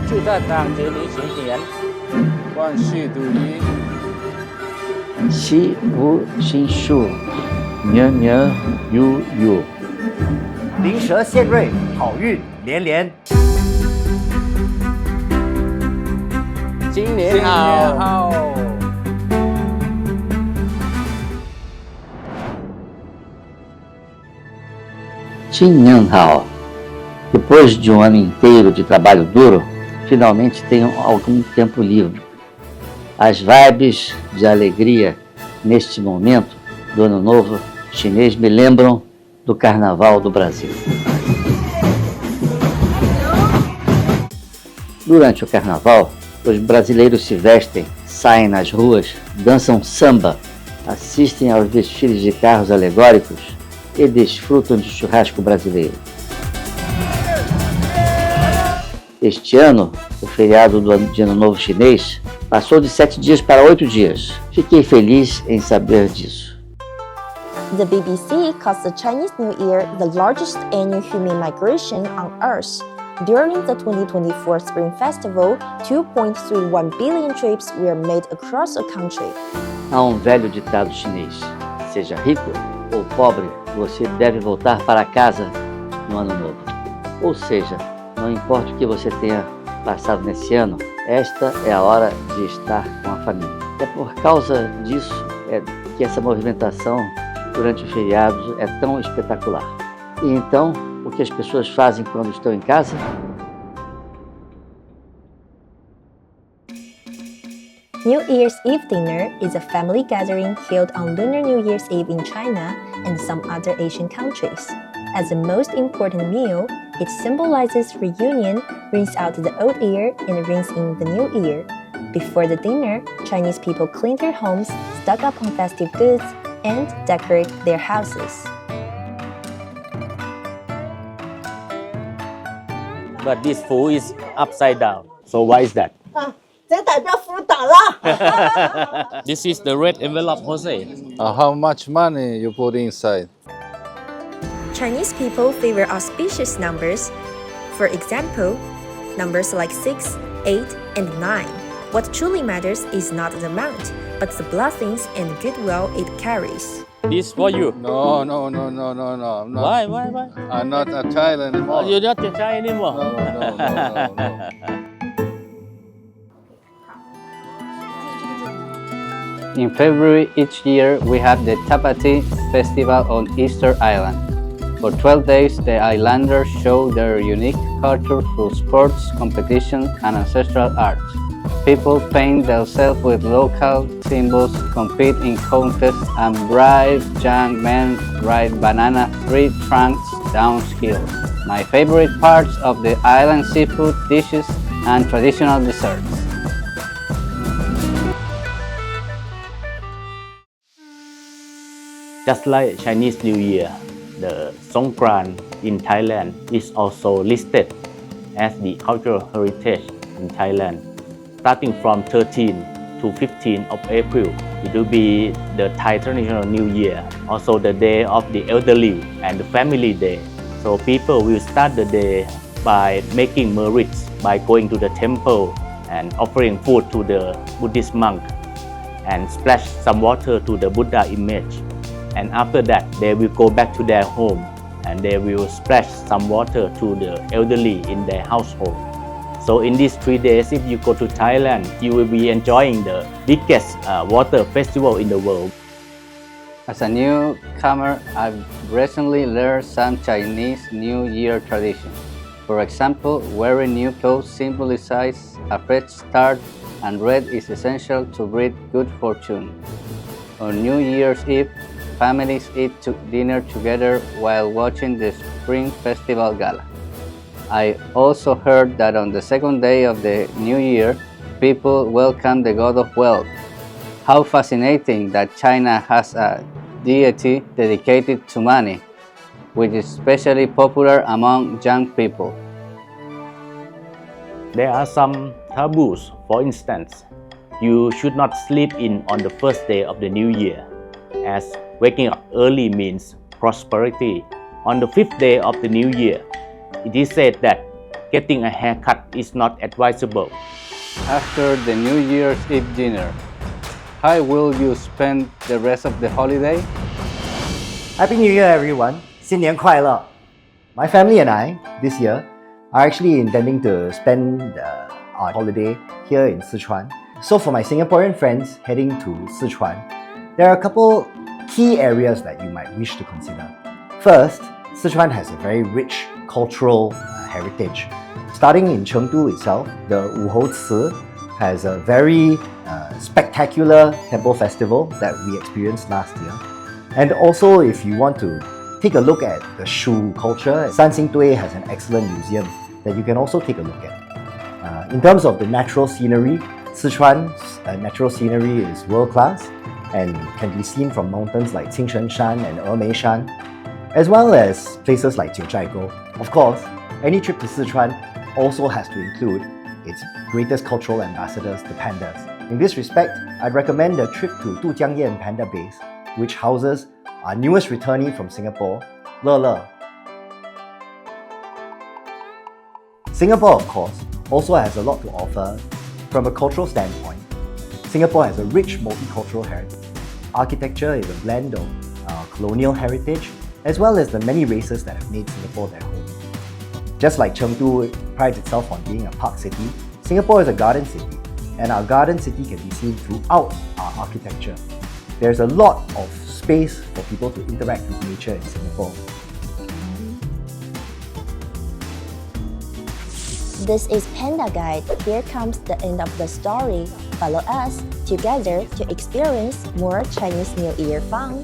祝大家节日新年，万事如意，喜无新树，年年有余，灵蛇现瑞，好运连连。新年好！Chengdu. Depois de um ano inteiro de trabalho duro, finalmente tenho algum tempo livre. As vibes de alegria neste momento do Ano Novo chinês me lembram do Carnaval do Brasil. Durante o Carnaval, os brasileiros se vestem, saem nas ruas, dançam samba, assistem aos desfiles de carros alegóricos e desfrutam de churrasco brasileiro. Este ano, o feriado de Ano Novo Chinês passou de 7 dias para 8 dias. Fiquei feliz em saber disso. The BBC calls the Chinese New Year the largest annual human migration on Earth. During the 2024 Spring Festival, 2.31 billion trips were made across the country. Há velho ditado chinês: seja rico ou pobre, você deve voltar para casa no Ano Novo. Ou seja, não importa o que você tenha passado nesse ano, esta é a hora de estar com a família. É por causa disso que essa movimentação durante o feriado é tão espetacular. E então, o que as pessoas fazem quando estão em casa? New Year's Eve dinner is a family gathering held on Lunar New Year's Eve in China and some other Asian countries. As the most important meal, it symbolizes reunion, rings out the old year and rings in the new year. Before the dinner, Chinese people clean their homes, stock up on festive goods, and decorate their houses. But this food is upside down. So why is that? 这代表福大了。 This is the red envelope, Jose. How much money you put inside? Chinese people favor auspicious numbers. For example, numbers like 6, 8, and 9. What truly matters is not the amount, but the blessings and goodwill it carries. This for you. No. I'm not, Why? I'm not a child anymore. You're not a child anymore. No. In February each year, we have the Tapati Festival on Easter Island. For 12 days, the islanders show their unique culture through sports, competition, and ancestral arts. People paint themselves with local symbols, compete in contests, and bright young men ride banana tree trunks down hills. My favorite parts of the island seafood dishes and traditional desserts. Just like Chinese New Year, the Songkran in Thailand is also listed as the cultural heritage in Thailand. Starting from 13 to 15 of April, it will be the Thai traditional New Year, also the day of the elderly and the family day. So people will start the day by making merits, by going to the temple and offering food to the Buddhist monk and splash some water to the Buddha image. And after that, they will go back to their home and they will splash some water to the elderly in their household. So in these 3 days, if you go to Thailand, you will be enjoying the biggest water festival in the world. As a newcomer, I've recently learned some Chinese New Year traditions. For example, wearing new clothes symbolizes a fresh start, and red is essential to breed good fortune. On New Year's Eve, families eat dinner together while watching the Spring Festival Gala. I also heard that on the second day of the New Year, people welcome the God of Wealth. How fascinating that China has a deity dedicated to money, which is especially popular among young people. There are some taboos. For instance, you should not sleep in on the first day of the New Year, as waking up early means prosperity. On the 5th day of the New Year, it is said that getting a haircut is not advisable. After the New Year's Eve dinner, how will you spend the rest of the holiday? Happy New Year, everyone. 新年快乐. My family and I, this year, are actually intending to spend our holiday here in Sichuan. So for my Singaporean friends heading to Sichuan, there are a couple key areas that you might wish to consider. First, Sichuan has a very rich cultural heritage. Starting in Chengdu itself, the Wuhou has a very spectacular temple festival that we experienced last year. And also, if you want to take a look at the Shu culture, Sanxingdui has an excellent museum that you can also take a look at. In terms of the natural scenery, Sichuan's natural scenery is world-class and can be seen from mountains like Qingshen Shan and Emeishan, as well as places like Jiuzhaigou. Of course, any trip to Sichuan also has to include its greatest cultural ambassadors, the pandas. In this respect, I'd recommend a trip to Dujiangyan Panda Base, which houses our newest returnee from Singapore, Le. Singapore, of course, also has a lot to offer from a cultural standpoint. Singapore has a rich multicultural heritage. Architecture is a blend of colonial heritage, as well as the many races that have made Singapore their home. Just like Chengdu prides itself on being a park city, Singapore is a garden city, and our garden city can be seen throughout our architecture. There's a lot of space for people to interact with nature in Singapore. This is Panda Guide. Here comes the end of the story. Follow us together to experience more Chinese New Year fun.